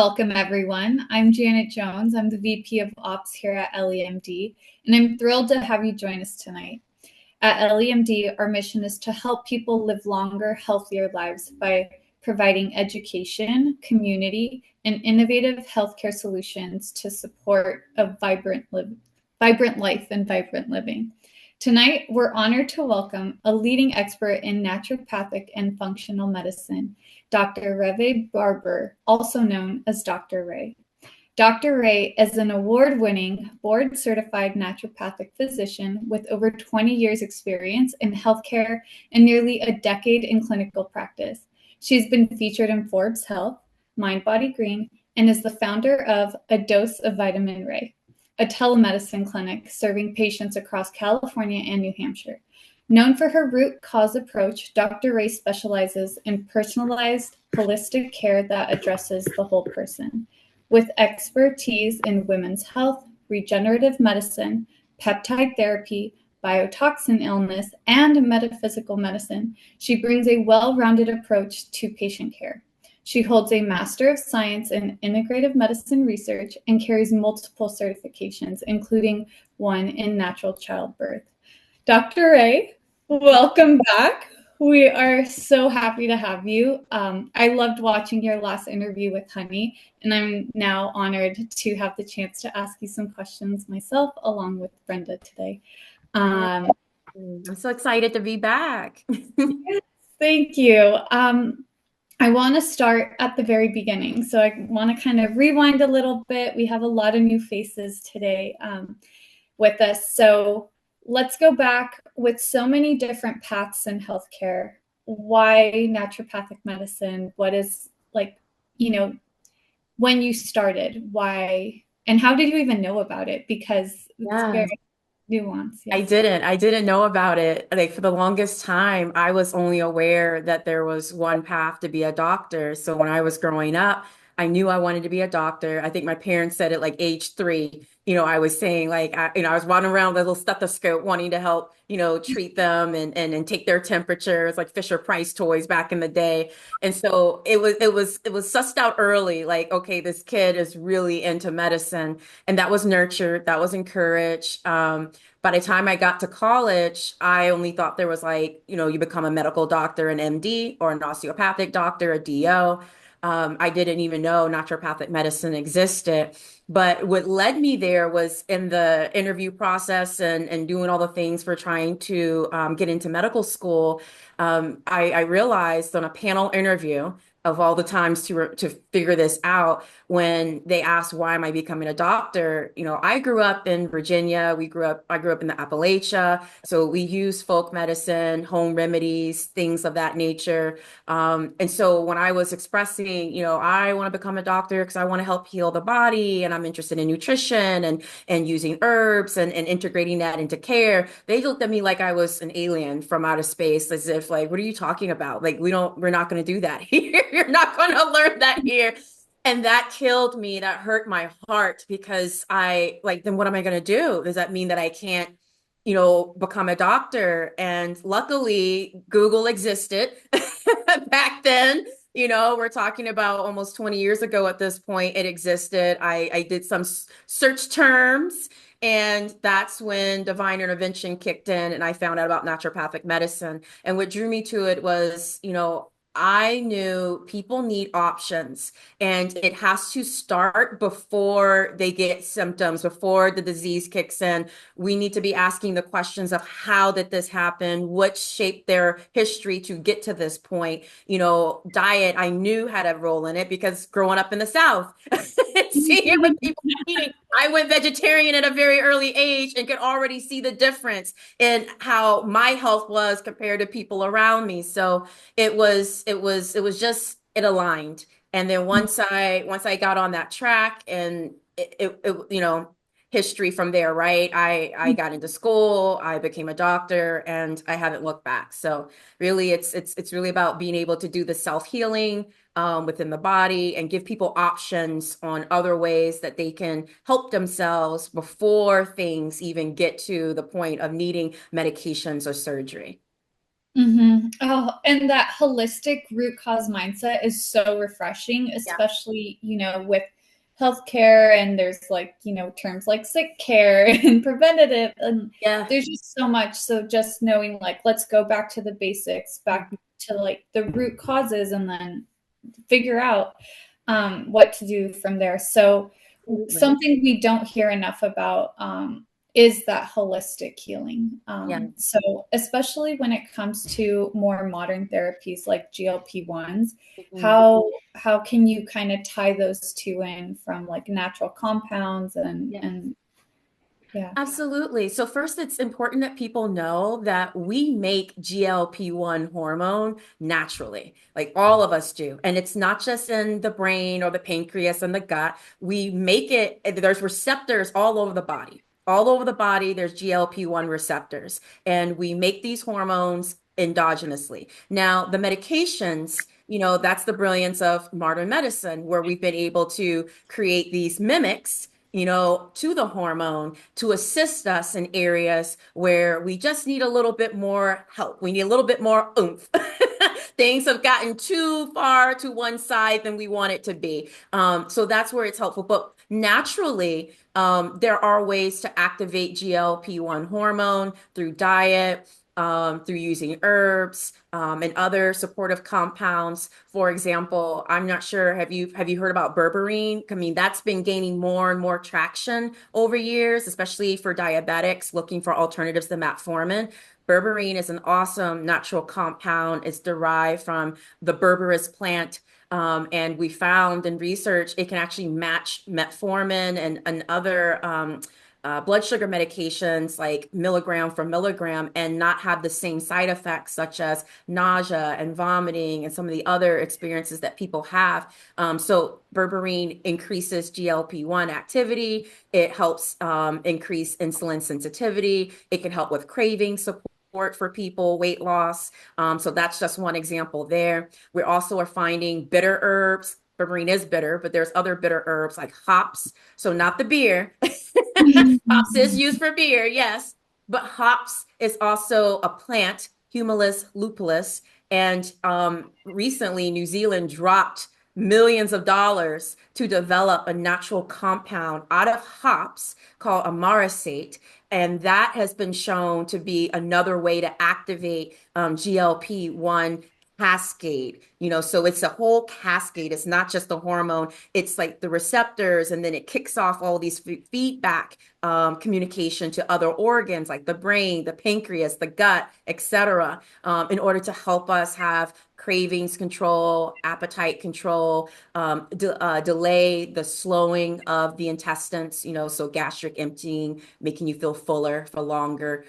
Welcome, everyone. I'm Janet Jones. I'm the VP of Ops here at EllieMD, and I'm thrilled to have you join us tonight. At EllieMD, our mission is to help people live longer, healthier lives by providing education, community, and innovative healthcare solutions to support a vibrant life and vibrant living. Tonight, we're honored to welcome a leading expert in naturopathic and functional medicine, Dr. Revée Barbour, also known as Dr. Ray. Dr. Ray is an award-winning, board-certified naturopathic physician with over 20 years experience in healthcare and nearly a decade in clinical practice. She's been featured in Forbes Health, Mind Body Green, and is the founder of A Dose of Vitamin Ray, a telemedicine clinic serving patients across California and New Hampshire. Known for her root cause approach, Dr. Ray specializes in personalized, holistic care that addresses the whole person. With expertise in women's health, regenerative medicine, peptide therapy, biotoxin illness, and metaphysical medicine, she brings a well-rounded approach to patient care. She holds a Master of Science in Integrative Medicine Research and carries multiple certifications, including one in natural childbirth. Dr. Ray, welcome back. We are so happy to have you. I loved watching your last interview with Honey, and I'm now honored to have the chance to ask you some questions myself, along with Brenda today. I'm so excited to be back. Thank you. I want to start at the very beginning. So I want to kind of rewind a little bit. We have a lot of new faces today with us. So let's go back. With so many different paths in healthcare, why naturopathic medicine? What is, when you started, why, and how did you even know about it? Because it's Yeah. very nuanced. I Yes. didn't. I didn't know about it. Like for the longest time, I was only aware that there was one path to be a doctor. So when I was growing up, I knew I wanted to be a doctor. I think my parents said at like age 3, I was saying like, I was running around with a little stethoscope wanting to help, treat them and take their temperatures like Fisher Price toys back in the day. And so it was sussed out early, like, okay, this kid is really into medicine. And that was nurtured, that was encouraged. By the time I got to college, I only thought there was like, you become a medical doctor, an MD, or an osteopathic doctor, a DO. I didn't even know naturopathic medicine existed. But what led me there was in the interview process and doing all the things for trying to get into medical school. I realized on a panel interview of all the times to figure this out when they asked why am I becoming a doctor. I grew up in Virginia. I grew up in the Appalachia. So we use folk medicine, home remedies, things of that nature. And so when I was expressing, I want to become a doctor because I want to help heal the body and I'm interested in nutrition and using herbs and integrating that into care, they looked at me like I was an alien from outer space, as if like, what are you talking about? Like, we're not going to do that here. You're not going to learn that here. And that killed me. That hurt my heart because then what am I going to do? Does that mean that I can't, become a doctor? And luckily, Google existed back then. We're talking about almost 20 years ago at this point. It existed. I did some search terms, and that's when divine intervention kicked in, and I found out about naturopathic medicine. And what drew me to it was, I knew people need options and it has to start before they get symptoms, before the disease kicks in. We need to be asking the questions of how did this happen? What shaped their history to get to this point? Diet, I knew had a role in it because growing up in the South, seeing what people were eating, I went vegetarian at a very early age and could already see the difference in how my health was compared to people around me. So it was just it aligned. And then once I got on that track and history from there, right? I got into school, I became a doctor, and I haven't looked back. So really it's really about being able to do the self-healing within the body and give people options on other ways that they can help themselves before things even get to the point of needing medications or surgery. Oh, and that holistic root cause mindset is so refreshing, Yeah. especially, with healthcare, and there's like, terms like sick care and preventative, and Yeah. there's just so much. So just knowing like, let's go back to the basics, back to like the root causes, and then figure out what to do from there. So Absolutely. something we don't hear enough about is that holistic healing. Yeah. So especially when it comes to more modern therapies like GLP-1s, Mhm. how can you kind of tie those two in from like natural compounds Yeah. and yeah. Absolutely. So first, it's important that people know that we make GLP-1 hormone naturally, like all of us do. And it's not just in the brain or the pancreas and the gut. We make it, there's receptors all over the body. All over the body, there's GLP-1 receptors, and we make these hormones endogenously. Now, the medications, that's the brilliance of modern medicine, where we've been able to create these mimics to the hormone to assist us in areas where we just need a little bit more help. We need a little bit more oomph. Things have gotten too far to one side than we want it to be. So that's where it's helpful. But naturally, there are ways to activate GLP-1 hormone through diet, through using herbs, and other supportive compounds. For example, I'm not sure, have you heard about berberine? I mean, that's been gaining more and more traction over years, especially for diabetics looking for alternatives to metformin. Berberine is an awesome natural compound. It's derived from the berberis plant. And we found in research it can actually match metformin and other blood sugar medications like milligram for milligram and not have the same side effects such as nausea and vomiting and some of the other experiences that people have. So berberine increases GLP-1 activity. It helps increase insulin sensitivity. It can help with craving support for people, weight loss. So that's just one example there. We also are finding bitter herbs. Berberine is bitter, but there's other bitter herbs like hops. So not the beer. Hops is used for beer, yes, but hops is also a plant, Humulus lupulus, and recently New Zealand dropped millions of dollars to develop a natural compound out of hops called amaracate, and that has been shown to be another way to activate GLP-1 cascade. So it's a whole cascade. It's not just the hormone. It's like the receptors, and then it kicks off all these feedback communication to other organs like the brain, the pancreas, the gut, etc., in order to help us have cravings control, appetite control, delay the slowing of the intestines, so gastric emptying, making you feel fuller for longer,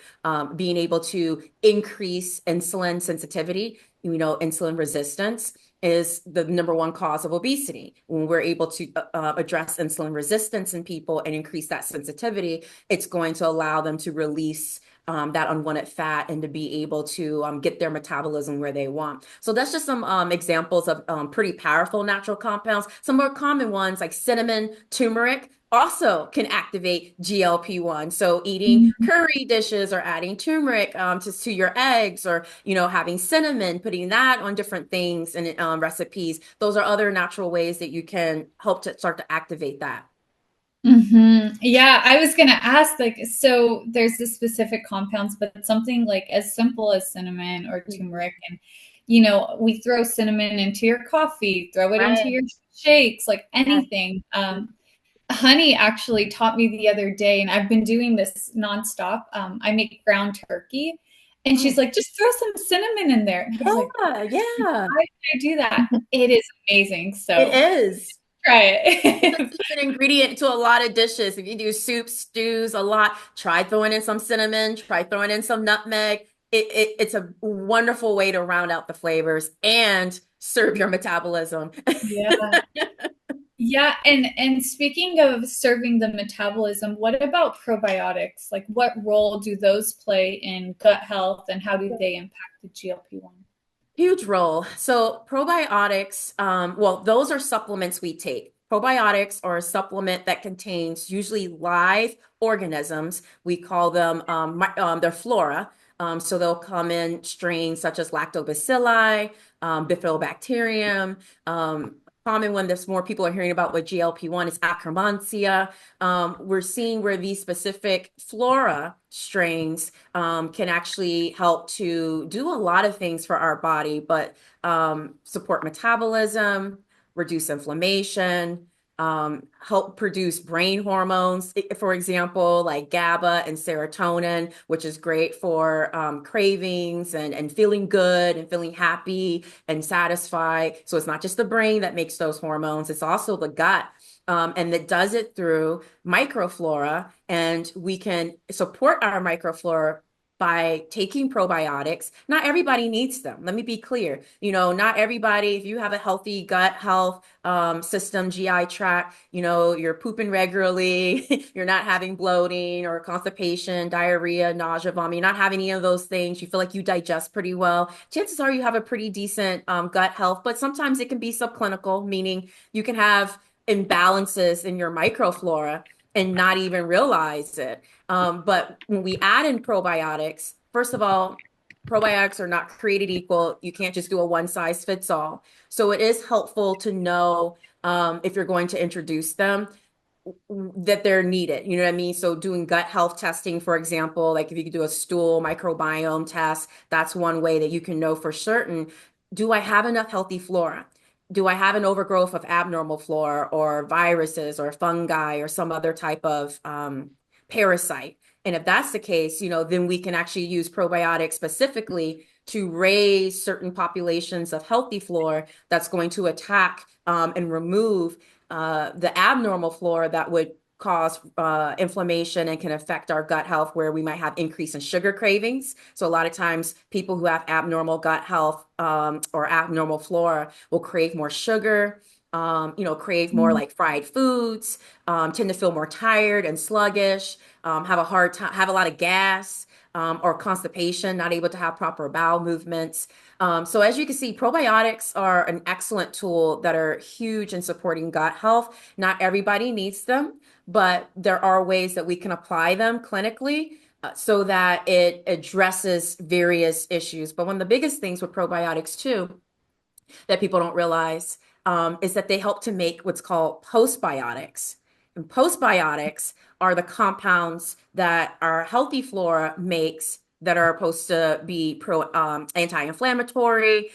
being able to increase insulin sensitivity, insulin resistance is the number one cause of obesity. When we're able to address insulin resistance in people and increase that sensitivity, it's going to allow them to release that unwanted fat and to be able to get their metabolism where they want. So that's just some examples of pretty powerful natural compounds. Some more common ones like cinnamon, turmeric also can activate GLP-1. So eating curry dishes or adding turmeric to your eggs, or having cinnamon, putting that on different things and recipes. Those are other natural ways that you can help to start to activate that. Yeah, I was gonna ask, like, so there's the specific compounds, but something like as simple as cinnamon or turmeric, and we throw cinnamon into your coffee, throw it into Right. your shakes, like Yeah. anything. Honey actually taught me the other day, and I've been doing this nonstop. I make ground turkey, and she's Oh, like, just throw some cinnamon in there. And I was like, yeah, yeah. why did I do that? It is amazing. It So is. try It's a it. secret ingredient to a lot of dishes. If you do soups, stews, a lot, try throwing in some cinnamon, try throwing in some nutmeg. It's a wonderful way to round out the flavors and serve your metabolism. Yeah. Yeah, and speaking of serving the metabolism, what about probiotics? Like what role do those play in gut health, and how do they impact the GLP-1? Huge role. So probiotics, well, those are supplements we take. Probiotics are a supplement that contains usually live organisms. We call them they're flora. So they'll come in strains such as lactobacilli, bifidobacterium. Common one that's more people are hearing about with GLP-1 is Akkermansia. We're seeing where these specific flora strains can actually help to do a lot of things for our body, but support metabolism, reduce inflammation, help produce brain hormones, for example, like GABA and serotonin, which is great for cravings and feeling good and feeling happy and satisfied. So it's not just the brain that makes those hormones, it's also the gut. And that does it through microflora, and we can support our microflora by taking probiotics. Not everybody needs them. Let me be clear. Not everybody, if you have a healthy gut health system, GI tract, you're pooping regularly, you're not having bloating or constipation, diarrhea, nausea, vomit, you're not having any of those things, you feel like you digest pretty well, chances are you have a pretty decent gut health, but sometimes it can be subclinical, meaning you can have imbalances in your microflora and not even realize it. But when we add in probiotics, first of all, probiotics are not created equal. You can't just do a one size fits all. So it is helpful to know if you're going to introduce them that they're needed. You know what I mean? So doing gut health testing, for example, like if you could do a stool microbiome test, that's one way that you can know for certain, do I have enough healthy flora? Do I have an overgrowth of abnormal flora or viruses or fungi or some other type of parasite? And if that's the case, then we can actually use probiotics specifically to raise certain populations of healthy flora that's going to attack and remove the abnormal flora that would cause inflammation and can affect our gut health, where we might have increase in sugar cravings. So a lot of times people who have abnormal gut health or abnormal flora will crave more sugar, crave more like fried foods, tend to feel more tired and sluggish, have a hard time, have a lot of gas, or constipation, not able to have proper bowel movements. So as you can see, probiotics are an excellent tool that are huge in supporting gut health. Not everybody needs them, but there are ways that we can apply them clinically so that it addresses various issues. But one of the biggest things with probiotics too that people don't realize is that they help to make what's called postbiotics. And postbiotics are the compounds that our healthy flora makes that are supposed to be anti-inflammatory,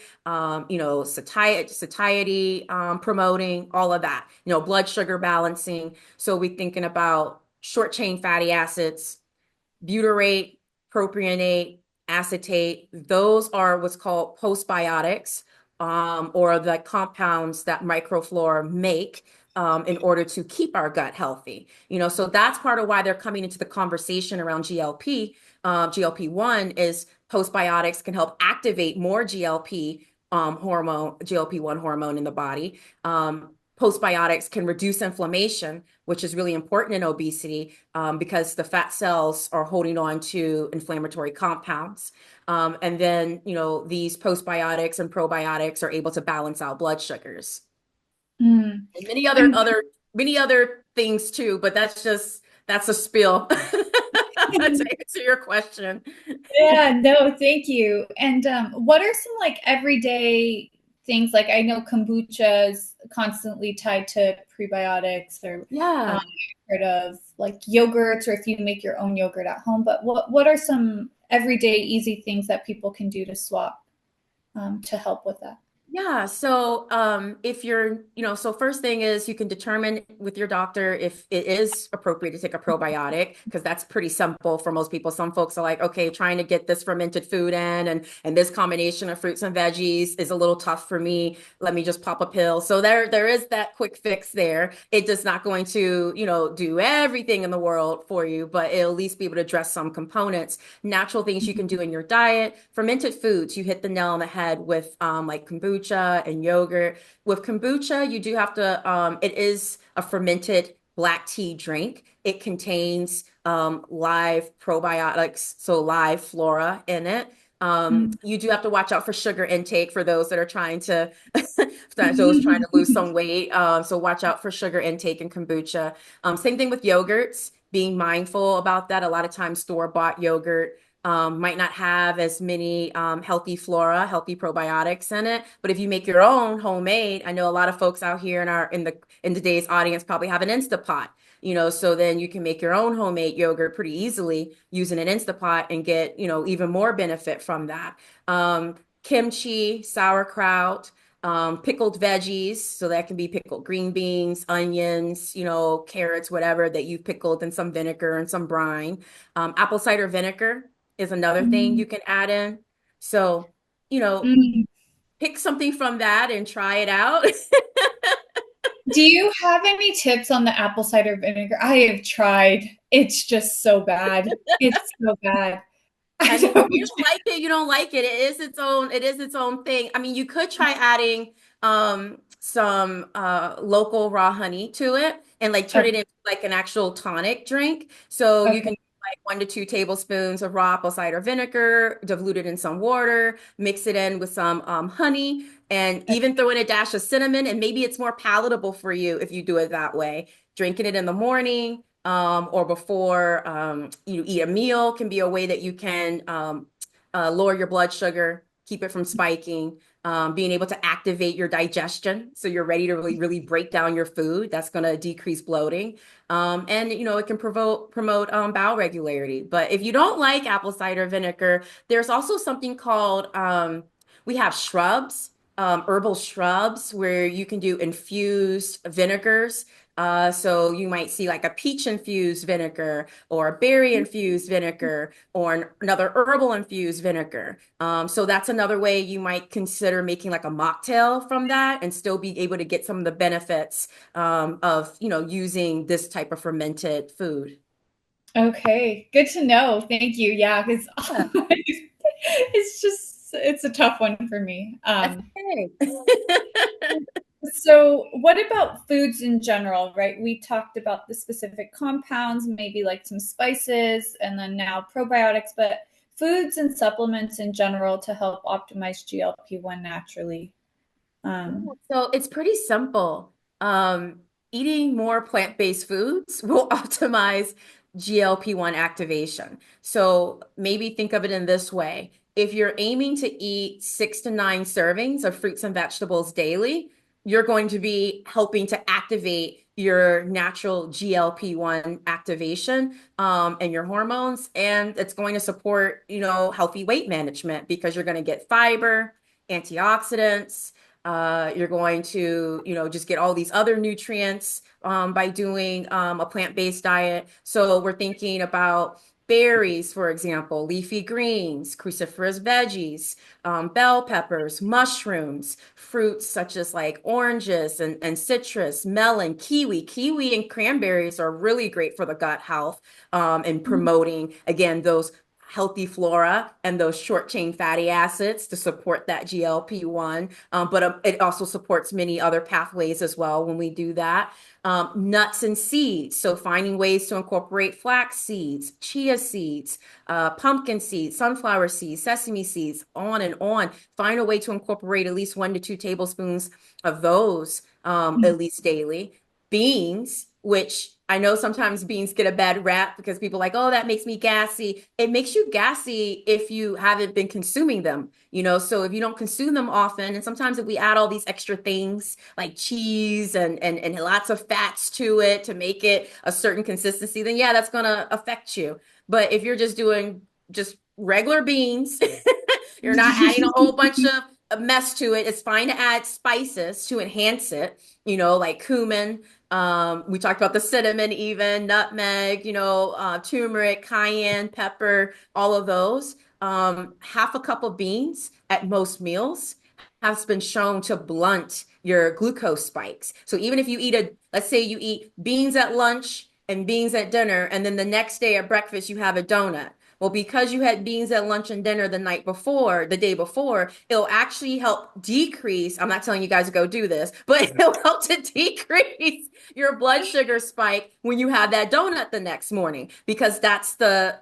satiety promoting, all of that, blood sugar balancing. So we're thinking about short chain fatty acids, butyrate, propionate, acetate. Those are what's called postbiotics, or the compounds that microflora make in order to keep our gut healthy. So that's part of why they're coming into the conversation around GLP-1 is postbiotics can help activate more GLP-1 hormone in the body. Postbiotics can reduce inflammation, which is really important in obesity because the fat cells are holding on to inflammatory compounds. And then, these postbiotics and probiotics are able to balance out blood sugars. Mm. And many other things too, but that's a spill to answer your question. Yeah, no, thank you. And what are some like everyday things? Like I know kombucha is constantly tied to prebiotics, or Yeah. heard of like yogurts, or if you make your own yogurt at home. But what are some everyday easy things that people can do to swap to help with that? Yeah, so if so first thing is you can determine with your doctor if it is appropriate to take a probiotic, because that's pretty simple for most people. Some folks are like, okay, trying to get this fermented food in and this combination of fruits and veggies is a little tough for me. Let me just pop a pill. So there is that quick fix there. It is not going to, do everything in the world for you, but it'll at least be able to address some components. Natural things you can do in your diet, fermented foods, you hit the nail on the head with like kombucha and yogurt. With kombucha, you do have to, it is a fermented black tea drink. It contains live probiotics, so live flora in it. You do have to watch out for sugar intake for those that are trying to, those trying to lose some weight. So watch out for sugar intake in kombucha. Same thing with yogurts, being mindful about that. A lot of times store-bought yogurt might not have as many healthy flora, healthy probiotics in it. But if you make your own homemade, I know a lot of folks out here in today's audience probably have an Instapot. So then you can make your own homemade yogurt pretty easily using an Instapot and get, even more benefit from that. Kimchi, sauerkraut, pickled veggies. So that can be pickled green beans, onions, carrots, whatever that you've pickled in some vinegar and some brine. Apple cider vinegar is another thing you Mm. can add in. So, you know, Mm. pick something from that and try it out. Do you have any tips on the apple cider vinegar? I have tried. It's just so bad. It's so bad. I I mean, if don't. you don't like it, you don't like it. It is its own thing. I mean, you could try adding some local raw honey to it and like turn Okay. it into like an actual tonic drink. So you can Okay. do like 1 to 2 tablespoons of raw apple cider vinegar, dilute it in some water, mix it in with some honey, and even throw in a dash of cinnamon. And maybe it's more palatable for you if you do it that way. Drinking it in the morning or before you eat a meal can be a way that you can lower your blood sugar, keep it from spiking, being able to activate your digestion. So you're ready to really, really break down your food. That's going to decrease bloating. And, it can promote bowel regularity. But if you don't like apple cider vinegar, there's also something called, we have shrubs. Herbal shrubs where you can do infused vinegars. So you might see like a peach infused vinegar or a berry infused vinegar or another herbal infused vinegar. So that's another way you might consider making like a mocktail from that and still be able to get some of the benefits of, using this type of fermented food. Okay. Good to know. Thank you. Yeah, because Yeah, it's a tough one for me. that's okay. So what about foods in general, right? We talked about the specific compounds, maybe like some spices, and then now probiotics, but foods and supplements in general to help optimize GLP-1 naturally. Um, So it's pretty simple. Eating more plant-based foods will optimize GLP-1 activation. So maybe think of it in this way. If you're aiming to eat 6 to 9 servings of fruits and vegetables daily, you're going to be helping to activate your natural GLP-1 activation and your hormones. And it's going to support, healthy weight management because you're going to get fiber, antioxidants. You're going to, just get all these other nutrients by doing a plant-based diet. So we're thinking about berries, for example, leafy greens, cruciferous veggies, bell peppers, mushrooms, fruits such as like oranges and citrus, melon, kiwi. Kiwi and cranberries are really great for the gut health and promoting, again, those healthy flora and those short chain fatty acids to support that GLP-1. But it also supports many other pathways as well when we do that. Nuts and seeds. So finding ways to incorporate flax seeds, chia seeds, pumpkin seeds, sunflower seeds, sesame seeds, on and on. Find a way to incorporate at least 1 to 2 tablespoons of those at least daily. Beans, which I know sometimes beans get a bad rap because people are like, oh, that makes me gassy. It makes you gassy if you haven't been consuming them, so if you don't consume them often, and sometimes if we add all these extra things like cheese and lots of fats to it to make it a certain consistency, then yeah, that's gonna affect you. But if you're just doing just regular beans, you're not adding a whole bunch of mess to it. It's fine to add spices to enhance it, like cumin. We talked about the cinnamon, even nutmeg, turmeric, cayenne, pepper, all of those. Half a cup of beans at most meals has been shown to blunt your glucose spikes. So even if let's say you eat beans at lunch and beans at dinner, and then the next day at breakfast you have a donut. Well, because you had beans at lunch and dinner the day before, it'll actually help decrease. I'm not telling you guys to go do this, but it'll help to decrease your blood sugar spike when you have that donut the next morning, because that's the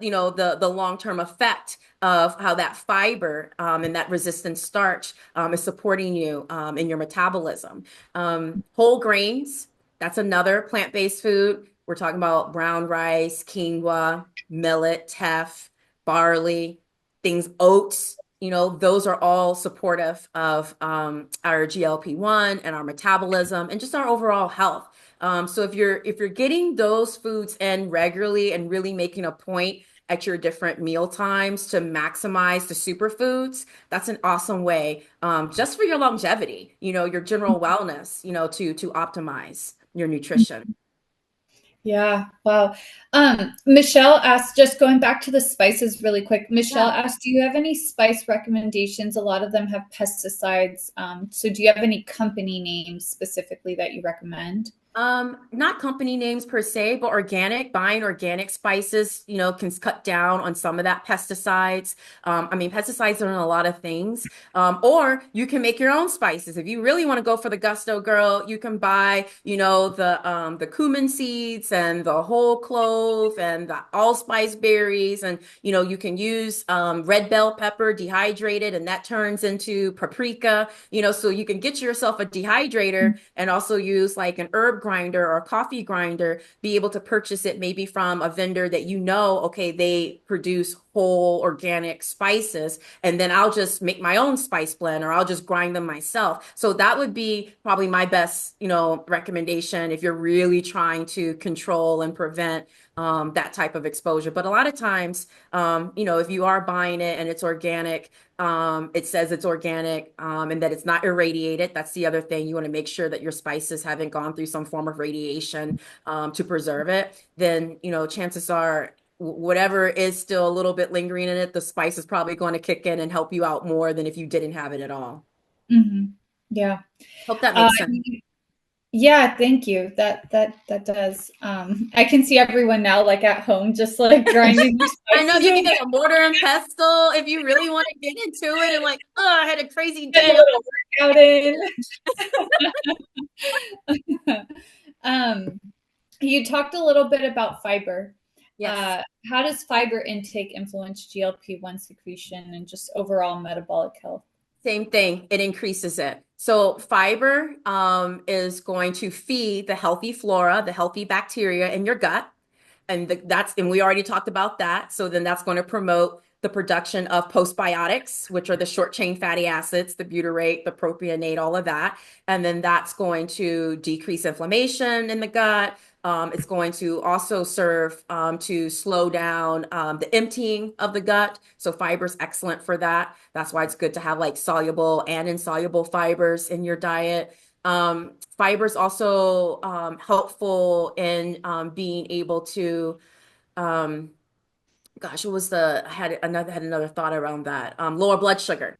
long-term effect of how that fiber and that resistant starch is supporting you in your metabolism. Whole grains, that's another plant-based food. We're talking about brown rice, quinoa, millet, teff. barley, things, oats, those are all supportive of our GLP-1 and our metabolism and just our overall health. So if you're getting those foods in regularly and really making a point at your different meal times to maximize the superfoods, that's an awesome way, just for your longevity, your general wellness, to optimize your nutrition. Yeah, wow. Michelle asked, just going back to the spices really quick. Michelle Yeah. asked, do you have any spice recommendations? A lot of them have pesticides. So do you have any company names specifically that you recommend? Not company names per se, but buying organic spices, can cut down on some of that pesticides. I mean, pesticides are in a lot of things. Or you can make your own spices. If you really want to go for the gusto, girl, you can buy, the cumin seeds and the whole clove and the allspice berries. And, you can use red bell pepper dehydrated, and that turns into paprika, so you can get yourself a dehydrator and also use like an herb grinder or a coffee grinder, be able to purchase it maybe from a vendor that okay, they produce whole organic spices, and then I'll just make my own spice blend or I'll just grind them myself. So that would be probably my best, recommendation if you're really trying to control and prevent that type of exposure. But a lot of times, if you are buying it and it's organic, it says it's organic, and that it's not irradiated. That's the other thing. You want to make sure that your spices haven't gone through some form of radiation, to preserve it. Then, chances are whatever is still a little bit lingering in it, the spice is probably going to kick in and help you out more than if you didn't have it at all. Mm-hmm. Yeah. Hope that Uh, makes sense. yeah, thank you. That does. I can see everyone now like at home just like grinding their I know spices you can right get a mortar and pestle if you really want to get into it and like, oh, I had a crazy now, get a day. little workout in. Um, you talked a little bit about fiber. Yes. How does fiber intake influence GLP-1 secretion and just overall metabolic health? Same thing, it increases it. So fiber is going to feed the healthy flora, the healthy bacteria in your gut. And we already talked about that. So then that's going to promote the production of postbiotics, which are the short chain fatty acids, the butyrate, the propionate, all of that. And then that's going to decrease inflammation in the gut. It's going to also serve to slow down the emptying of the gut. So fiber is excellent for that. That's why it's good to have like soluble and insoluble fibers in your diet. Fiber is also helpful in being able to, um, gosh, I had another thought around that. Lower blood sugar.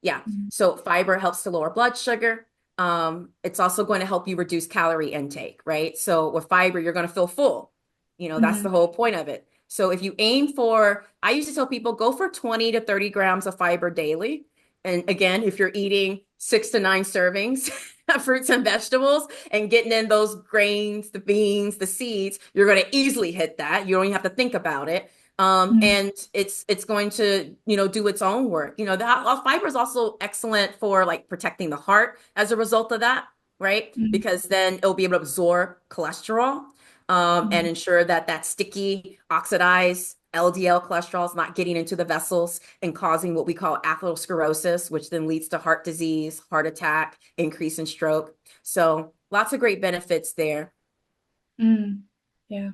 Yeah. Mhm. So fiber helps to lower blood sugar. It's also going to help you reduce calorie intake, right? So with fiber, you're going to feel full. That's the Mhm. whole point of it. So if you aim for, I used to tell people go for 20 to 30 grams of fiber daily. And again, if you're eating 6 to 9 servings of fruits and vegetables and getting in those grains, the beans, the seeds, you're going to easily hit that. You don't even have to think about it. Mhm. And it's going to, do its own work. The fiber is also excellent for like protecting the heart as a result of that, right? Mhm. Because then it'll be able to absorb cholesterol, and Mhm. ensure that that sticky, oxidized LDL cholesterol is not getting into the vessels and causing what we call atherosclerosis, which then leads to heart disease, heart attack, increase in stroke. So lots of great benefits there. Mm. Yeah.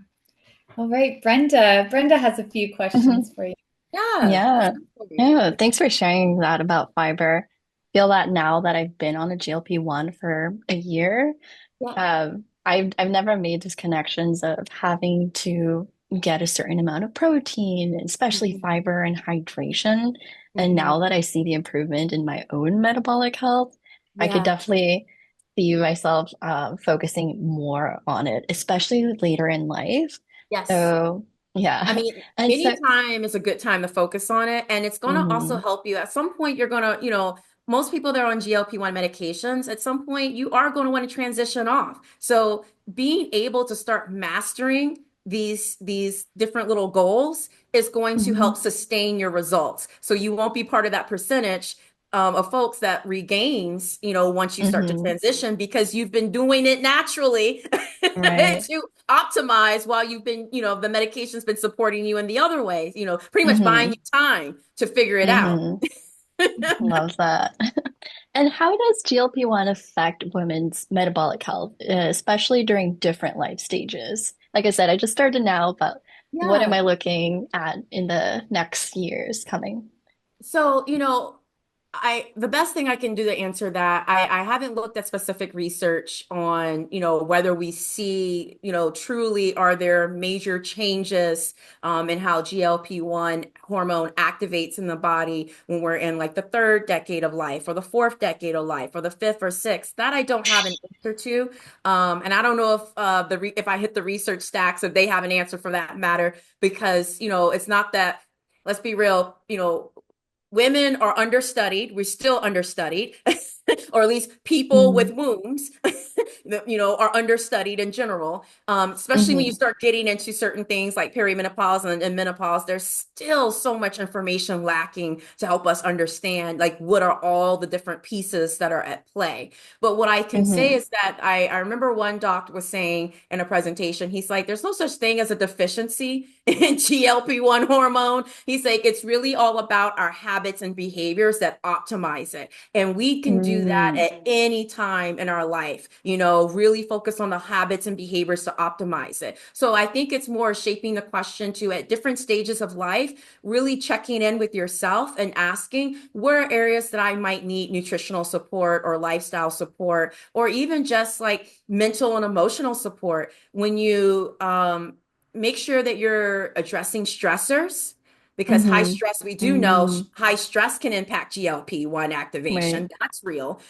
All right, Brenda. Brenda has a few Mhm. questions for you. Yeah. Yeah. Yeah. Thanks for sharing that about fiber. Feel that now that I've been on a GLP-1 for a year, Yeah. I've never made these connections of having to get a certain amount of protein, especially Mhm. fiber and hydration. And Mhm. now that I see the improvement in my own metabolic health, I could Yeah. definitely see myself focusing more on it, especially later in life. Yes. So I yeah. mean, And so anytime is a good time to focus on it. And it's going to also mhm, help you. At some point, you're going to, most people that are on GLP-1 medications, at some point, you are going to want to transition off. So being able to start mastering these different little goals is going to help mhm, sustain your results. So you won't be part of that percentage of folks that regains, once you start to Hmm. transition because you've been doing it naturally Right. to optimize while you've been, the medication's been supporting you in the other ways, pretty much buying Hmm. you time to figure it out. Hmm. Love that. And how does GLP-1 affect women's metabolic health, especially during different life stages? Like I said, I just started now, but what am Yeah. I looking at in the next years coming? So, the best thing I can do to answer that, I haven't looked at specific research on, whether we see, truly are there major changes in how GLP-1 hormone activates in the body when we're in like the third decade of life or the fourth decade of life or the fifth or sixth. That I don't have an answer to. And I don't know if if I hit the research stacks, if they have an answer for that matter, because, it's not that, let's be real, women are understudied. We're still understudied, or at least people with wombs, are understudied in general. Especially when you Mm-hmm. start getting into certain things like perimenopause and menopause, there's still so much information lacking to help us understand like what are all the different pieces that are at play. But what I can say Hmm. is that I remember one doctor was saying in a presentation, he's like, there's no such thing as a deficiency in GLP-1 hormone. He's like, it's really all about our habits and behaviors that optimize it. And we can do that Mm-hmm. at any time in our life, really focus on the habits and behaviors to optimize it. So I think it's more shaping the question to at different stages of life, really checking in with yourself and asking where are areas that I might need nutritional support or lifestyle support, or even just like mental and emotional support. When you make sure that you're addressing stressors because high Mm-hmm. stress, we do know Mm-hmm. high stress can impact GLP-1 Right. activation. That's real.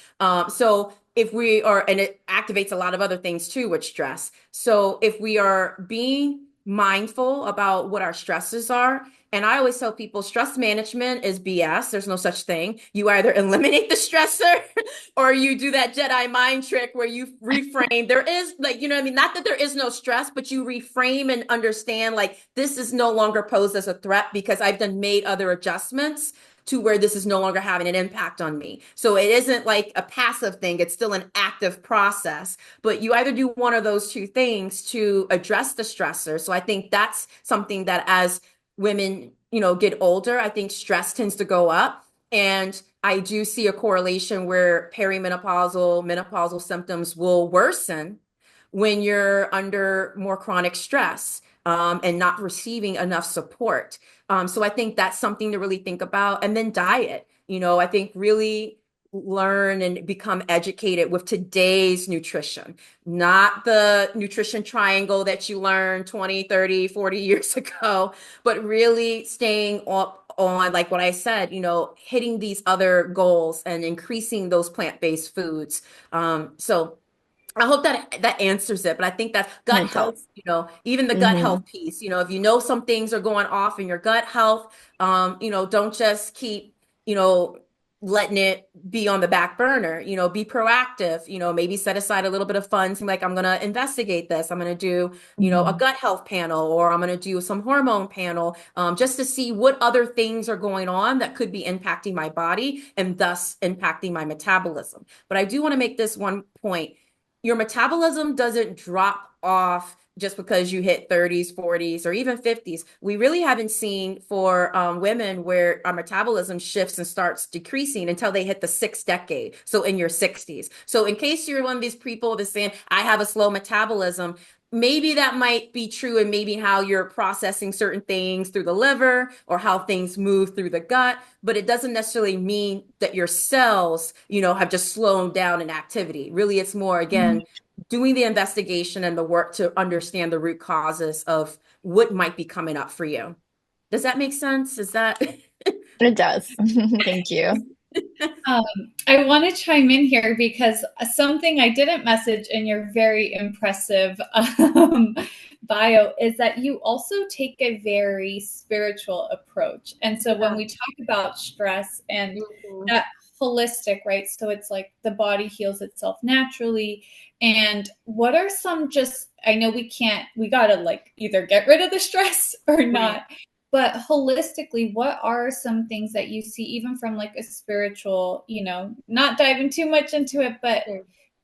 So if we are, and it activates a lot of other things too with stress. So if we are being mindful about what our stresses are, and I always tell people stress management is BS. There's no such thing. You either eliminate the stressor or you do that Jedi mind trick where you reframe. There is like, what I mean? Not that there is no stress, but you reframe and understand like this is no longer posed as a threat because I've done made other adjustments to where this is no longer having an impact on me. So it isn't like a passive thing. It's still an active process, but you either do one of those two things to address the stressor. So I think that's something that as women, get older, I think stress tends to go up. And I do see a correlation where perimenopausal, menopausal symptoms will worsen when you're under more chronic stress and not receiving enough support. So I think that's something to really think about. And then diet, I think really learn and become educated with today's nutrition, not the nutrition triangle that you learned 20, 30, 40 years ago, but really staying up on, like what I said, hitting these other goals and increasing those plant-based foods. So I hope that that answers it, but I think that gut It health, does. even the gut Mm-hmm. health piece, if you know some things are going off in your gut health, don't just keep, you know, letting it be on the back burner, be proactive, maybe set aside a little bit of funds and like, I'm going to investigate this. I'm going to do, a Mm-hmm. gut health panel, or I'm going to do some hormone panel, just to see what other things are going on that could be impacting my body and thus impacting my metabolism. But I do want to make this one point. Your metabolism doesn't drop off just because you hit 30s, 40s, or even 50s. We really haven't seen for women where our metabolism shifts and starts decreasing until they hit the sixth decade. So in your 60s. So in case you're one of these people that's saying, I have a slow metabolism, maybe that might be true and maybe how you're processing certain things through the liver or how things move through the gut, but it doesn't necessarily mean that your cells, have just slowed down in activity. Really, it's more, again, doing the investigation and the work to understand the root causes of what might be coming up for you. Does that make sense? Is that It does. Thank you. Um, I want to chime in here because something I didn't message in your very impressive bio is that you also take a very spiritual approach. And so when Yeah. we talk about stress and Mhm. that holistic, right? So it's like the body heals itself naturally. And what are some just, I know we got to like either get rid of the stress or Right. not. But holistically, what are some things that you see, even from like a spiritual, not diving too much into it, but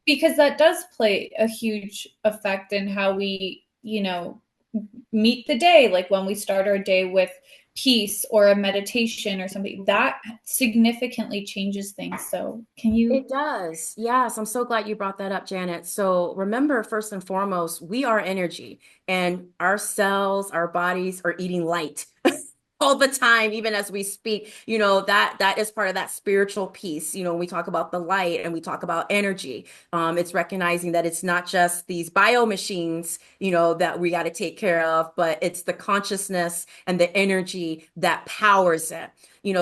because that does play a huge effect in how we, meet the day, like when we start our day with peace or a meditation or something, that significantly changes things. So can you? It does. Yes. I'm so glad you brought that up, Janet. So remember, first and foremost, we are energy and our cells, our bodies are eating light all the time, even as we speak. That is part of that spiritual piece. When we talk about the light and we talk about energy, it's recognizing that it's not just these bio machines, that we got to take care of, but it's the consciousness and the energy that powers it.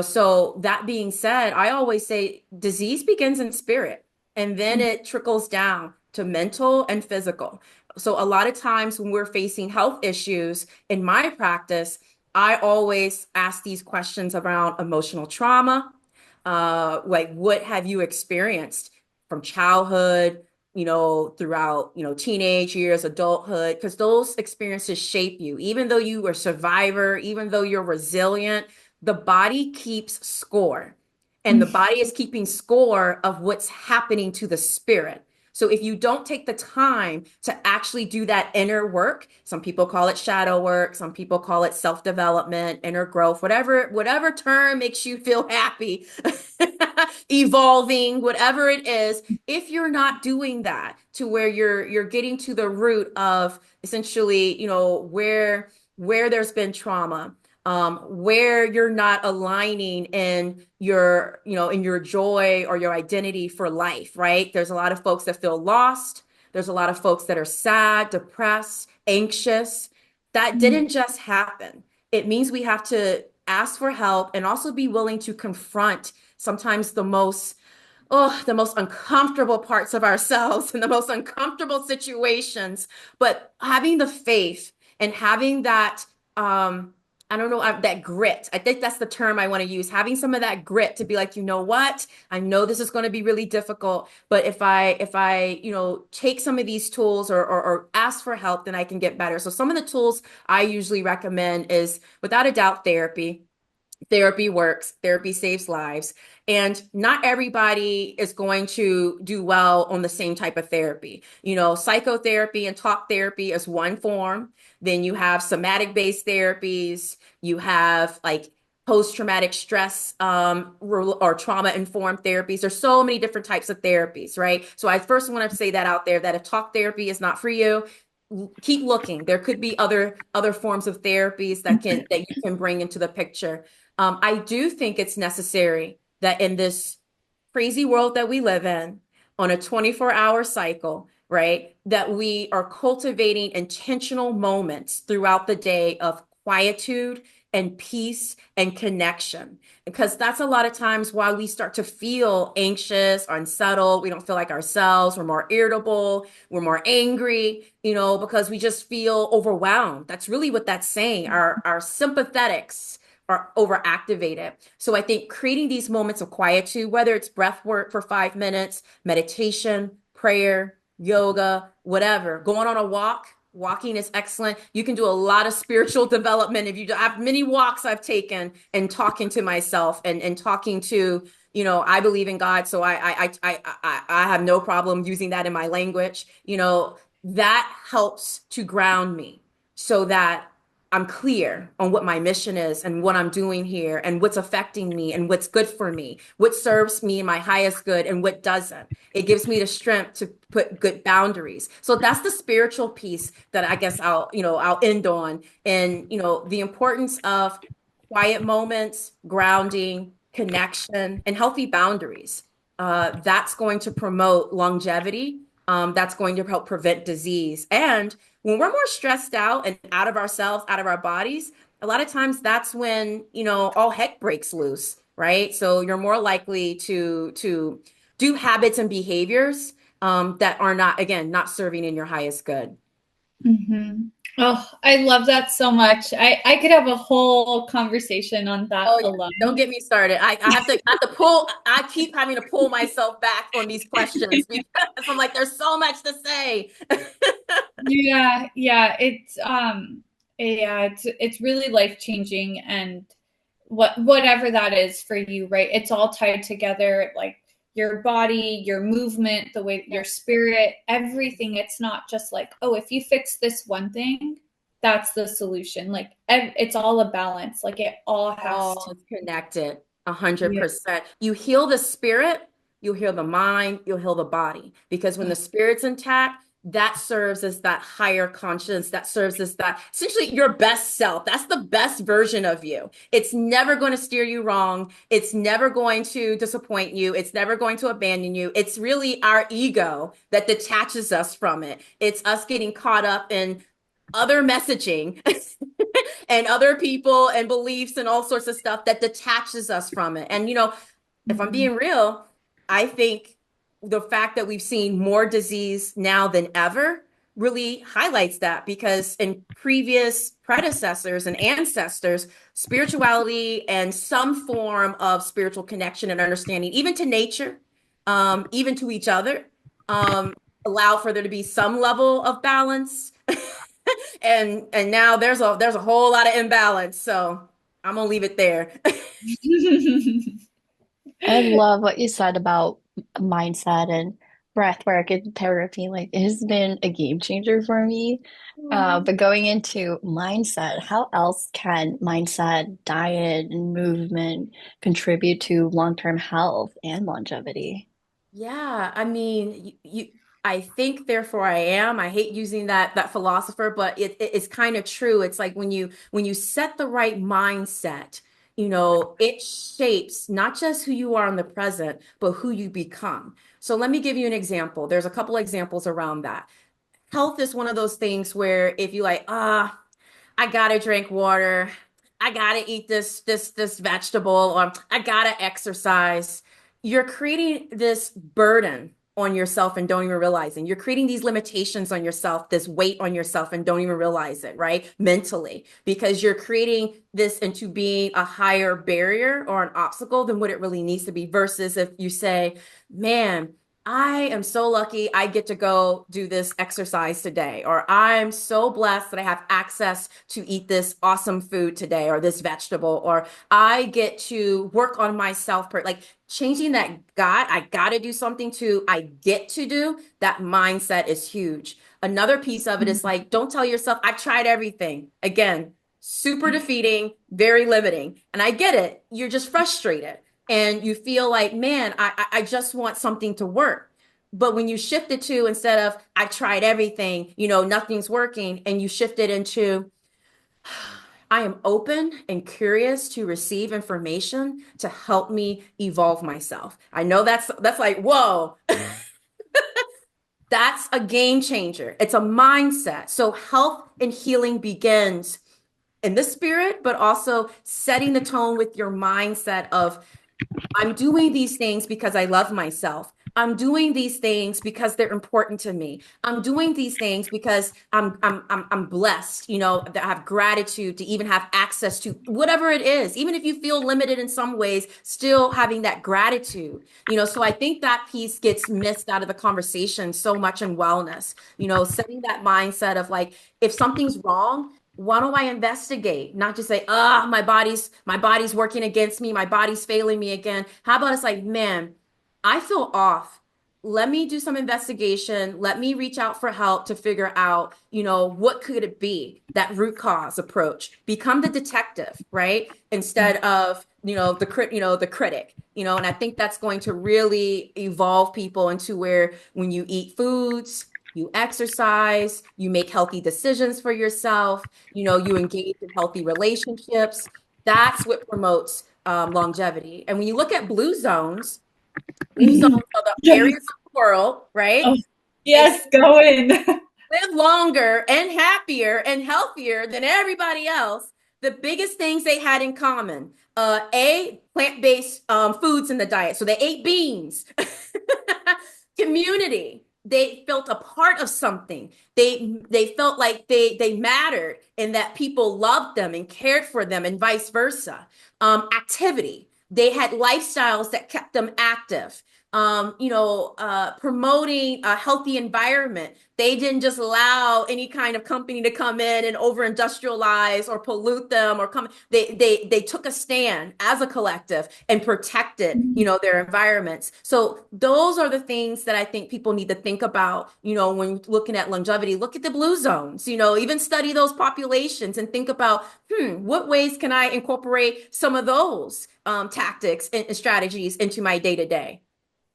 So that being said, I always say disease begins in spirit and then it trickles down to mental and physical. So a lot of times when we're facing health issues in my practice, I always ask these questions around emotional trauma. Like what have you experienced from childhood, throughout, teenage years, adulthood, because those experiences shape you. Even though you were a survivor, even though you're resilient, the body keeps score. And the body is keeping score of what's happening to the spirit. So if you don't take the time to actually do that inner work, some people call it shadow work, some people call it self-development, inner growth, whatever term makes you feel happy, evolving, whatever it is, if you're not doing that to where you're getting to the root of essentially, where there's been trauma, where you're not aligning in your joy or your identity for life, right? There's a lot of folks that feel lost. There's a lot of folks that are sad, depressed, anxious. That didn't just happen. It means we have to ask for help and also be willing to confront sometimes the most uncomfortable parts of ourselves and the most uncomfortable situations, but having the faith and having that, I don't know, that grit. I think that's the term I want to use. Having some of that grit to be like, you know what? I know this is going to be really difficult, but if I, take some of these tools or ask for help, then I can get better. So some of the tools I usually recommend is without a doubt therapy. Therapy works, therapy saves lives. And not everybody is going to do well on the same type of therapy. Psychotherapy and talk therapy is one form. Then you have somatic-based therapies. You have like post-traumatic stress or trauma-informed therapies. There's so many different types of therapies, right? So I first want to say that out there, that if talk therapy is not for you, keep looking. There could be other forms of therapies that you can bring into the picture. I do think it's necessary that in this crazy world that we live in, on a 24-hour cycle, right, that we are cultivating intentional moments throughout the day of quietude and peace and connection. Because that's a lot of times why we start to feel anxious, unsettled. We don't feel like ourselves. We're more irritable. We're more angry, because we just feel overwhelmed. That's really what that's saying. Our sympathetics are overactivated. So I think creating these moments of quietude, whether it's breath work for 5 minutes, meditation, prayer, yoga, whatever, going on a walk. Walking is excellent. You can do a lot of spiritual development. I have many walks I've taken and talking to myself and talking to, I believe in God. So I have no problem using that in my language. That helps to ground me so that I'm clear on what my mission is and what I'm doing here and what's affecting me and what's good for me, what serves me in my highest good and what doesn't. It gives me the strength to put good boundaries. So that's the spiritual piece that I guess I'll end on. And, the importance of quiet moments, grounding, connection, and healthy boundaries. That's going to promote longevity. That's going to help prevent disease. And when we're more stressed out and out of ourselves, out of our bodies, a lot of times that's when, all heck breaks loose, right? So you're more likely to do habits and behaviors that are not serving in your highest good. Mm-hmm. Oh, I love that so much. I could have a whole conversation on that alone. Don't get me started. I have to pull. I keep having to pull myself back on these questions because I'm like, there's so much to say. Yeah. It's Yeah, it's really life-changing, and whatever that is for you, right? It's all tied together, like your body, your movement, the way your spirit, everything. It's not just like, oh, if you fix this one thing, that's the solution. Like it's all a balance. Like it all has All to. is connected, Yeah. 100%. You heal the spirit, you heal the mind, you'll heal the body. Because when the spirit's intact, that serves as that higher conscience, that serves as that essentially your best self. That's the best version of you. It's never going to steer you wrong. It's never going to disappoint you. It's never going to abandon you. It's really our ego that detaches us from it. It's us getting caught up in other messaging and other people and beliefs and all sorts of stuff that detaches us from it. And, if I'm Mhm. being real, I think the fact that we've seen more disease now than ever really highlights that, because in previous predecessors and ancestors, spirituality and some form of spiritual connection and understanding, even to nature, even to each other, um, allow for there to be some level of balance. And now there's a whole lot of imbalance. So I'm gonna leave it there. I love what you said about mindset and breath work and therapy. Like it has been a game changer for me. But going into mindset, how else can mindset, diet, and movement contribute to long-term health and longevity? Yeah, I mean, I think therefore I am. I hate using that philosopher, but it's kind of true. It's like when you set the right mindset, it shapes not just who you are in the present, but who you become. So let me give you an example. There's a couple examples around that. Health is one of those things where if you like, I gotta drink water. I gotta eat this vegetable, or I gotta exercise. You're creating this burden on yourself and don't even realize it. You're creating these limitations on yourself, this weight on yourself and don't even realize it, right? Mentally, because you're creating this into being a higher barrier or an obstacle than what it really needs to be. Versus if you say, man, I am so lucky I get to go do this exercise today, or I'm so blessed that I have access to eat this awesome food today, or this vegetable, or I get to work on myself. Like changing I got to do something to I get to do, that mindset is huge. Another piece of it is like, don't tell yourself, I've tried everything. Again, super defeating, very limiting. And I get it. You're just frustrated and you feel like, man, I just want something to work. But when you shift it to, instead of I've tried everything, nothing's working, and you shift it into I am open and curious to receive information to help me evolve myself. I know that's like, whoa, that's a game changer. It's a mindset. So health and healing begins in the spirit, but also setting the tone with your mindset of I'm doing these things because I love myself. I'm doing these things because they're important to me. I'm doing these things because I'm blessed, that I have gratitude to even have access to whatever it is. Even if you feel limited in some ways, still having that gratitude. So I think that piece gets missed out of the conversation so much in wellness, setting that mindset of like, if something's wrong, why don't I investigate? Not just say, my body's working against me, my body's failing me again. How about it's like, man, I feel off. Let me do some investigation. Let me reach out for help to figure out, what could it be? That root cause approach. Become the detective, right? Instead of, the critic. And I think that's going to really evolve people into where when you eat foods, you exercise, you make healthy decisions for yourself, you engage in healthy relationships. That's what promotes longevity. And when you look at blue zones are the Yes. areas of the world, Oh, right? They yes, go in. live longer and happier and healthier than everybody else. The biggest things they had in common, plant-based foods in the diet. So they ate beans. Community. They felt a part of something. They felt like they mattered and that people loved them and cared for them and vice versa. Activity. They had lifestyles that kept them active. promoting a healthy environment. They didn't just allow any kind of company to come in and over industrialize or pollute them or come. They took a stand as a collective and protected, their environments. So those are the things that I think people need to think about, when looking at longevity. Look at the blue zones, even study those populations and think about, what ways can I incorporate some of those tactics and strategies into my day to day?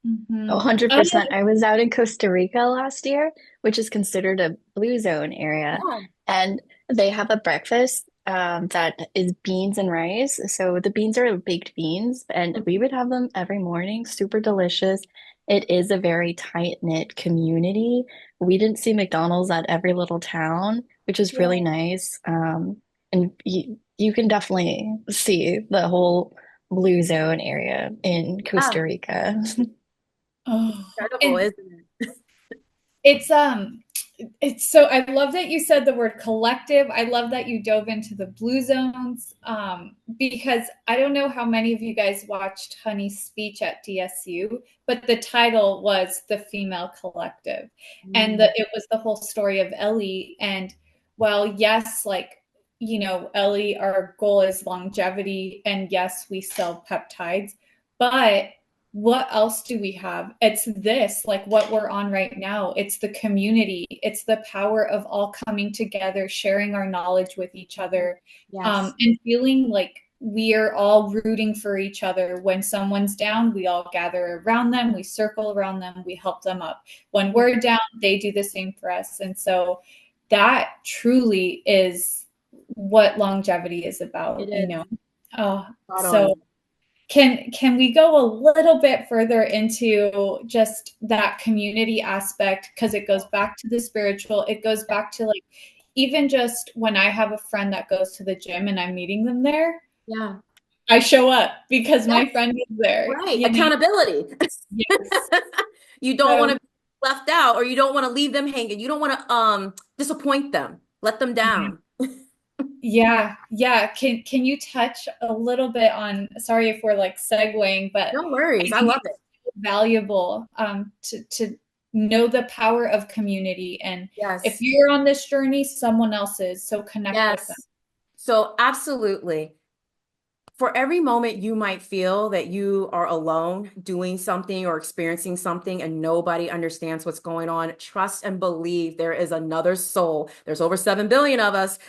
Oh, Mm-hmm. Oh, 100%. I was out in Costa Rica last year, which is considered a blue zone area. Yeah. And they have a breakfast that is beans and rice. So the beans are baked beans, and we would have them every morning, super delicious. It is a very tight-knit community. We didn't see McDonald's at every little town, which was Yeah. really nice. And you can definitely see the whole blue zone area in Costa Yeah. Rica. oh. Incredible, And isn't it? it's it's so I love that you said the word collective. I love that you dove into the blue zones, because I don't know how many of you guys watched Honey's speech at DSU, but the title was The Female Collective. And it was the whole story of Ellie. And well, yes, like, Ellie, our goal is longevity. And yes, we sell peptides, but what else do we have? It's this, like what we're on right now. It's the community. It's the power of all coming together, sharing our knowledge with each other, Yes. and feeling like we are all rooting for each other. When someone's down, we all gather around them, we circle around them, we help them up. When we're down, they do the same for us. And so that truly is what longevity is It about. is. Oh, Spot so on. can we go a little bit further into just that community aspect? Because it goes back to the spiritual. It goes back to like even just when I have a friend that goes to the gym and I'm meeting them there, Yeah. I show up because Yes. my friend is there. Right. Accountability. Yes. You don't want So to be left out, or you don't want to leave them hanging. You don't want to disappoint them, let them down. yeah, yeah. Can you touch a little bit on? Sorry if we're like segueing, but No I worries. I think love it. it's valuable to know the power of community. And if Yes. you're on this journey, someone else is. So connect with them. Yes. So absolutely. For every moment you might feel that you are alone doing something or experiencing something and nobody understands what's going on, trust and believe there is another soul. There's over 7 billion of us.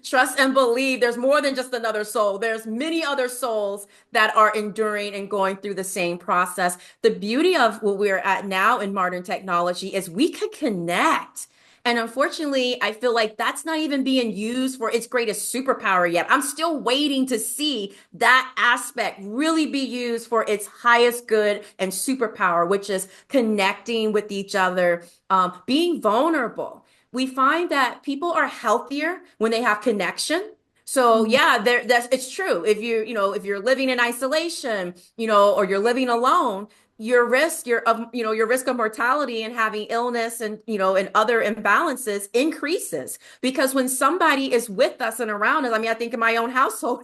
Trust and believe there's more than just another soul. There's many other souls that are enduring and going through the same process. The beauty of what we're at now in modern technology is we could connect. And unfortunately, I feel like that's not even being used for its greatest superpower yet. I'm still waiting to see that aspect really be used for its highest good and superpower, which is connecting with each other, being vulnerable. We find that people are healthier when they have connection. So Mhm. yeah, that's it's true. If you're living in isolation, or you're living alone, your risk of mortality and having illness and and other imbalances increases, because when somebody is with us and around us. I mean, I think in my own household,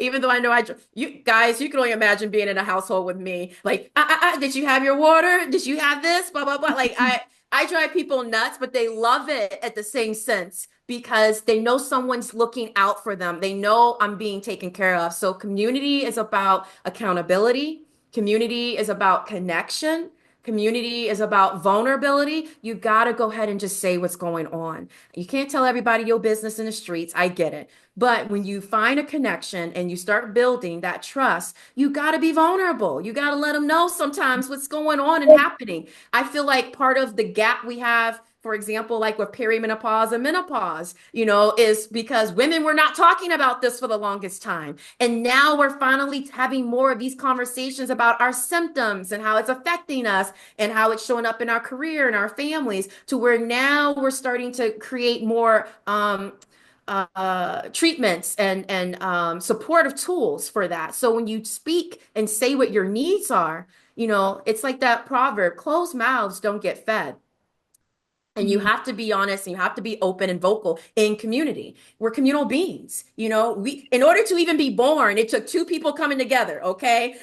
even though I know you guys, you can only imagine being in a household with me. Like, did you have your water? Did you have this? Blah blah blah. Like, I drive people nuts, but they love it at the same sense because they know someone's looking out for them. They know I'm being taken care of. So community is about accountability. Community is about connection. Community is about vulnerability. You got to go ahead and just say what's going on. You can't tell everybody your business in the streets. I get it. But when you find a connection and you start building that trust, you got to be vulnerable. You got to let them know sometimes what's going on and happening. I feel like part of the gap we have, for example, like with perimenopause and menopause, is because women were not talking about this for the longest time. And now we're finally having more of these conversations about our symptoms and how it's affecting us and how it's showing up in our career and our families, to where now we're starting to create more treatments and supportive tools for that. So when you speak and say what your needs are, it's like that proverb, closed mouths don't get fed. And you have to be honest and you have to be open and vocal in community. We're communal beings. In order to even be born, it took two people coming together, okay?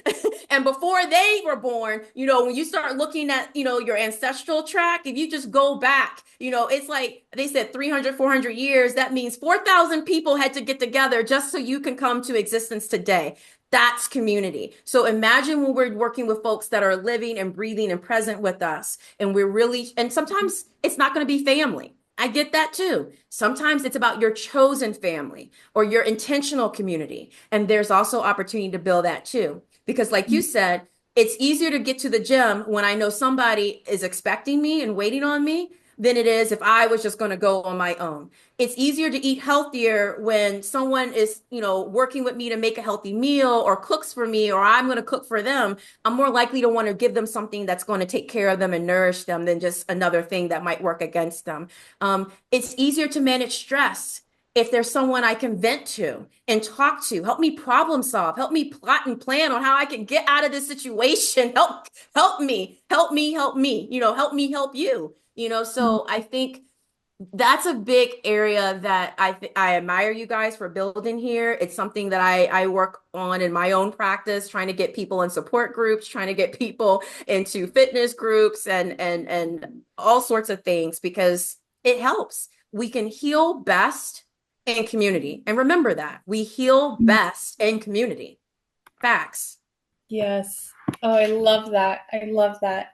And before they were born, when you start looking at, your ancestral track, if you just go back, it's like they said 300, 400 years. That means 4,000 people had to get together just so you can come to existence today. That's community. So imagine when we're working with folks that are living and breathing and present with us, and sometimes it's not going to be family. I get that too. Sometimes it's about your chosen family or your intentional community. And there's also opportunity to build that too. Because like you said, it's easier to get to the gym when I know somebody is expecting me and waiting on me than it is if I was just going to go on my own. It's easier to eat healthier when someone is, working with me to make a healthy meal or cooks for me, or I'm going to cook for them. I'm more likely to want to give them something that's going to take care of them and nourish them than just another thing that might work against them. It's easier to manage stress if there's someone I can vent to and talk to, help me problem solve, help me plot and plan on how I can get out of this situation. Help me, help me, help me, help me, help you. So I think that's a big area that I admire you guys for building here. It's something that I work on in my own practice, trying to get people in support groups, trying to get people into fitness groups and all sorts of things, because it helps. We can heal best in community. And remember that we heal best in community. Facts. Yes. Oh, I love that. I love that.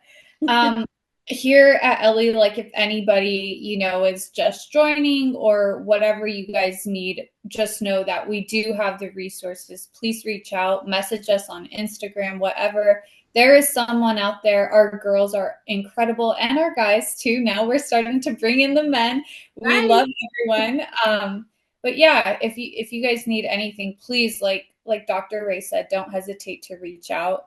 Here at Ellie, like if anybody, is just joining or whatever you guys need, just know that we do have the resources. Please reach out, message us on Instagram, whatever. There is someone out there. Our girls are incredible, and our guys too. Now we're starting to bring in the men. We love everyone. But yeah, if you guys need anything, please, like Dr. Ray said, don't hesitate to reach out.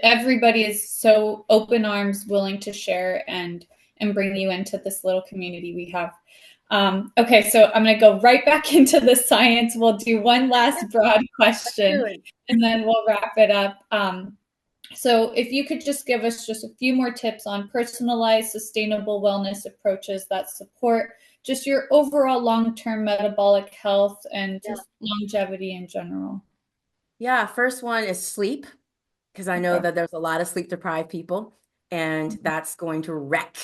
Everybody is so open arms, willing to share and bring you into this little community we have. Okay, so I'm going to go right back into the science. We'll do one last broad question, and then we'll wrap it up. So if you could just give us just a few more tips on personalized, sustainable wellness approaches that support just your overall long-term metabolic health and just longevity in general. Yeah, first one is sleep, because I know that there's a lot of sleep deprived people, and that's going to wreck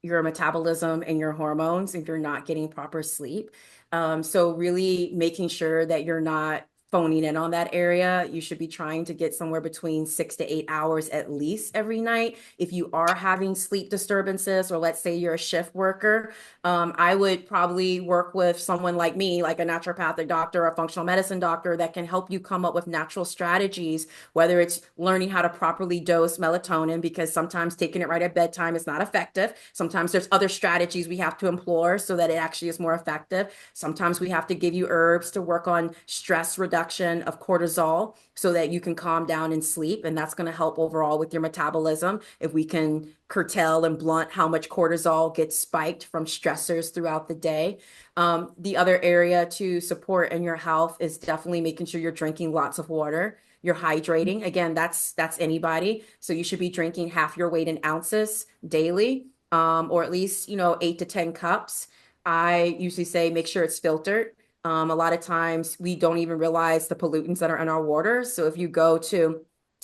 your metabolism and your hormones if you're not getting proper sleep. So really making sure that you're not phoning in on that area. You should be trying to get somewhere between 6 to 8 hours at least every night. If you are having sleep disturbances, or let's say you're a shift worker, I would probably work with someone like me, like a naturopathic doctor or a functional medicine doctor, that can help you come up with natural strategies, whether it's learning how to properly dose melatonin, because sometimes taking it right at bedtime is not effective. Sometimes there's other strategies we have to employ so that it actually is more effective. Sometimes we have to give you herbs to work on stress reduction of cortisol so that you can calm down and sleep. And that's going to help overall with your metabolism if we can curtail and blunt how much cortisol gets spiked from stressors throughout the day. The other area to support in your health is definitely making sure you're drinking lots of water. You're hydrating. Again, that's anybody. So you should be drinking half your weight in ounces daily, or at least, 8 to 10 cups. I usually say make sure it's filtered. A lot of times we don't even realize the pollutants that are in our water. So if you go to,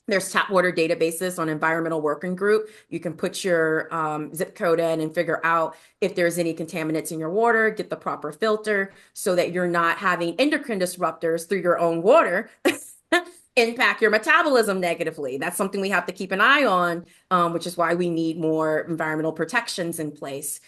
there's tap water databases on Environmental Working Group, you can put your zip code in and figure out if there's any contaminants in your water, get the proper filter so that you're not having endocrine disruptors through your own water impact your metabolism negatively. That's something we have to keep an eye on, which is why we need more environmental protections in place.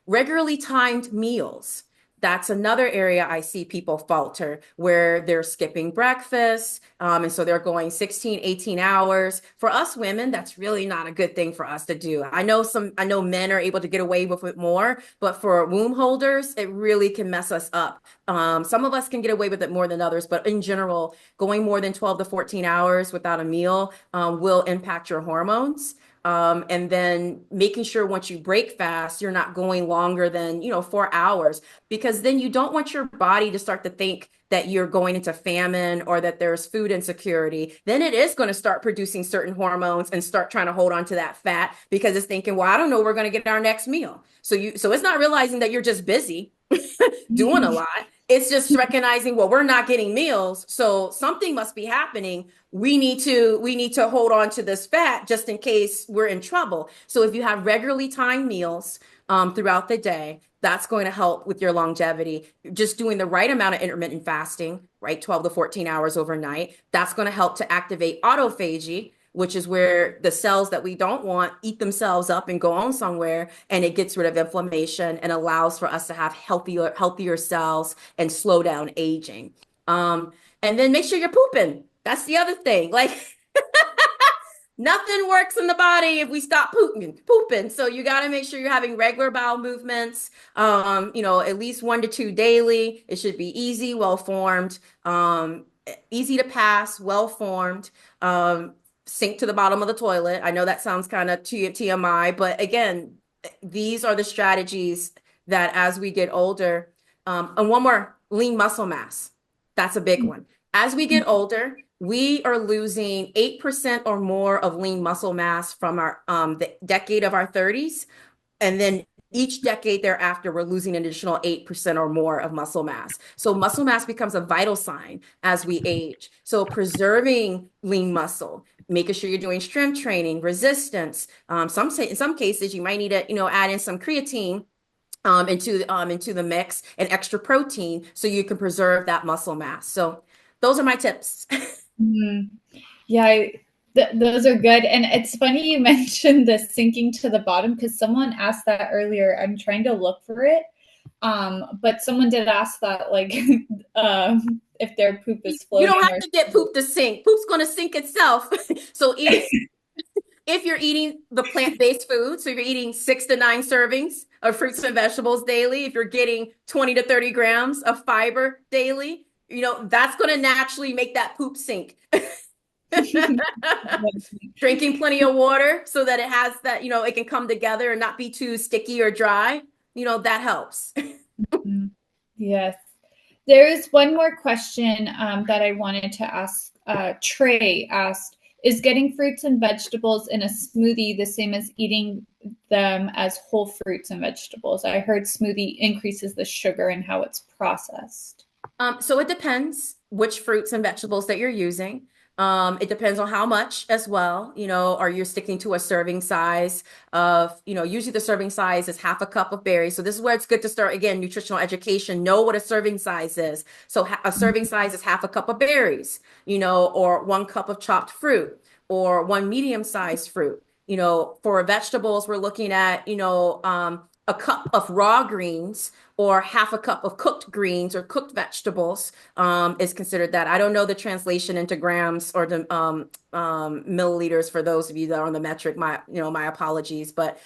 Regularly timed meals. That's another area I see people falter, where they're skipping breakfast. And so they're going 16, 18 hours. For us women, that's really not a good thing for us to do. I know men are able to get away with it more, but for womb holders, it really can mess us up. Some of us can get away with it more than others, but in general, going more than 12 to 14 hours without a meal will impact your hormones. And then making sure once you break fast, you're not going longer than, 4 hours, because then you don't want your body to start to think that you're going into famine or that there's food insecurity. Then it is going to start producing certain hormones and start trying to hold on to that fat because it's thinking, well, I don't know, we're going to get our next meal. So it's not realizing that you're just busy doing a lot. It's just recognizing, well, we're not getting meals, so something must be happening. We need to hold on to this fat just in case we're in trouble. So if you have regularly timed meals throughout the day, that's going to help with your longevity. Just doing the right amount of intermittent fasting, right, 12 to 14 hours overnight, that's going to help to activate autophagy, which is where the cells that we don't want eat themselves up and go on somewhere, and it gets rid of inflammation and allows for us to have healthier cells and slow down aging. And then make sure you're pooping. That's the other thing. Like nothing works in the body if we stop pooping. So you got to make sure you're having regular bowel movements, at least 1 to 2 daily. It should be easy, well-formed, easy to pass, well-formed, sink to the bottom of the toilet. I know that sounds kind of TMI, but again, these are the strategies that as we get older, and one more, lean muscle mass. That's a big one. As we get older, we are losing 8% or more of lean muscle mass from our the decade of our 30s. And then each decade thereafter, we're losing an additional 8% or more of muscle mass. So muscle mass becomes a vital sign as we age. So preserving lean muscle, making sure you're doing strength training, resistance. In some cases, you might need to, add in some creatine into the mix and extra protein so you can preserve that muscle mass. So those are my tips. Yeah, those are good. And it's funny you mentioned the sinking to the bottom because someone asked that earlier. I'm trying to look for it. But someone did ask that, like, if their poop is floating. You don't have to get poop to sink. Poop's going to sink itself. So if you're eating the plant-based food, so you're eating 6 to 9 servings of fruits and vegetables daily, if you're getting 20 to 30 grams of fiber daily, that's going to naturally make that poop sink. Drinking plenty of water so that it has that, it can come together and not be too sticky or dry, that helps. Yes. There is one more question that I wanted to ask. Trey asked, is getting fruits and vegetables in a smoothie the same as eating them as whole fruits and vegetables? I heard smoothie increases the sugar and how it's processed. So it depends which fruits and vegetables that you're using. It depends on how much as well. Are you sticking to a serving size of, usually the serving size is half a cup of berries. So this is where it's good to start, again, nutritional education, know what a serving size is. So a serving size is half a cup of berries, or 1 cup of chopped fruit or 1 medium-sized fruit. For vegetables, we're looking at, a cup of raw greens or half a cup of cooked greens or cooked vegetables is considered that. I don't know the translation into grams or the milliliters for those of you that are on the metric. My apologies, but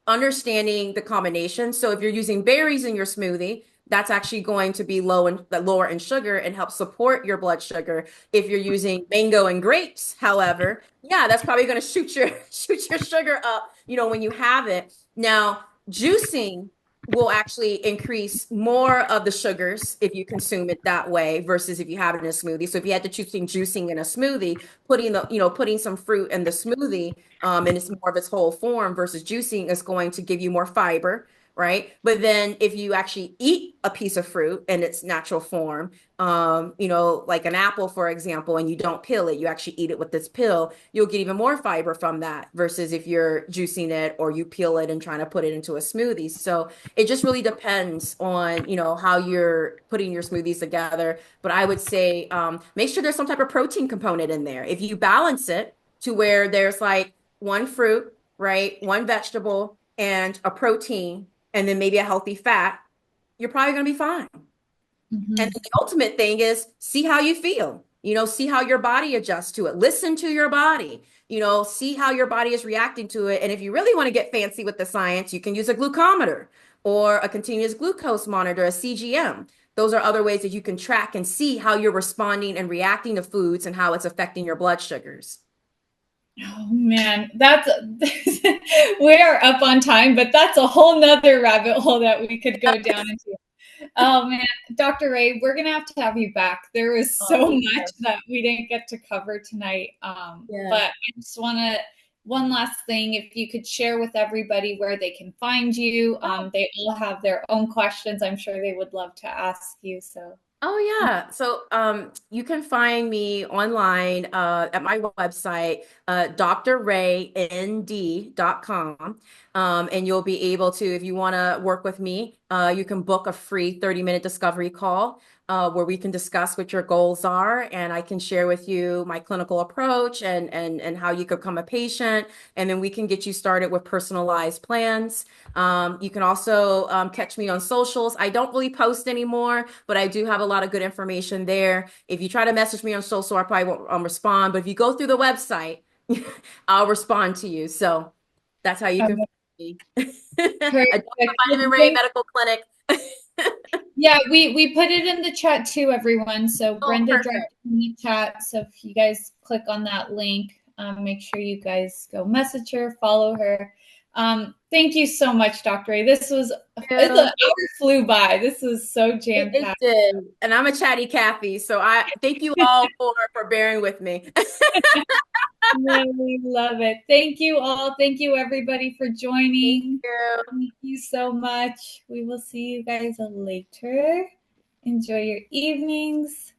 understanding the combination. So if you're using berries in your smoothie, that's actually going to be lower in sugar and help support your blood sugar. If you're using mango and grapes, however, yeah, that's probably going to shoot your sugar up, when you have it. Now, juicing will actually increase more of the sugars if you consume it that way versus if you have it in a smoothie. So if you had to choose between juicing in a smoothie, putting some fruit in the smoothie, and it's more of its whole form versus juicing is going to give you more fiber, right? But then if you actually eat a piece of fruit in its natural form, like an apple, for example, and you don't peel it, you actually eat it with this pill, you'll get even more fiber from that versus if you're juicing it or you peel it and trying to put it into a smoothie. So it just really depends on, how you're putting your smoothies together. But I would say, make sure there's some type of protein component in there. If you balance it to where there's like 1 fruit, right, 1 vegetable and a protein, and then maybe a healthy fat, you're probably going to be fine. And the ultimate thing is see how you feel, see how your body adjusts to it. Listen to your body, see how your body is reacting to it. And if you really want to get fancy with the science, you can use a glucometer or a continuous glucose monitor, a CGM. Those are other ways that you can track and see how you're responding and reacting to foods and how it's affecting your blood sugars. Oh man, that's we're up on time, but that's a whole nother rabbit hole that we could go down into. Oh man, Dr. Ray, we're gonna have to have you back. There was Oh, so thank much you. that we didn't get to cover tonight. Yeah. But I just wanna one last thing, if you could share with everybody where they can find you. They all have their own questions. I'm sure they would love to ask you. So Oh yeah. So you can find me online at my website, drraynd.com. And you'll be able to, if you want to work with me, you can book a free 30-minute discovery call where we can discuss what your goals are, and I can share with you my clinical approach and how you could become a patient, and then we can get you started with personalized plans. You can also catch me on socials. I don't really post anymore, but I do have a lot of good information there. If you try to message me on social, I probably won't respond. But if you go through the website, I'll respond to you. So that's how you can find me. A perfect. Vitamin Ray Medical Clinic. Yeah, we put it in the chat too, everyone. So Oh, Brenda dropped perfect. it in the chat. So if you guys click on that link, make sure you guys go message her, follow her. Thank you so much, Dr. Ray. This was it's an Yeah. hour flew by. This was so It, jam it packed. did. And I'm a chatty Cathy. So I thank you all for bearing with me. We love it. Thank you all. Thank you everybody for Thank joining. you. Thank you so much. We will see you guys later. Enjoy your evenings.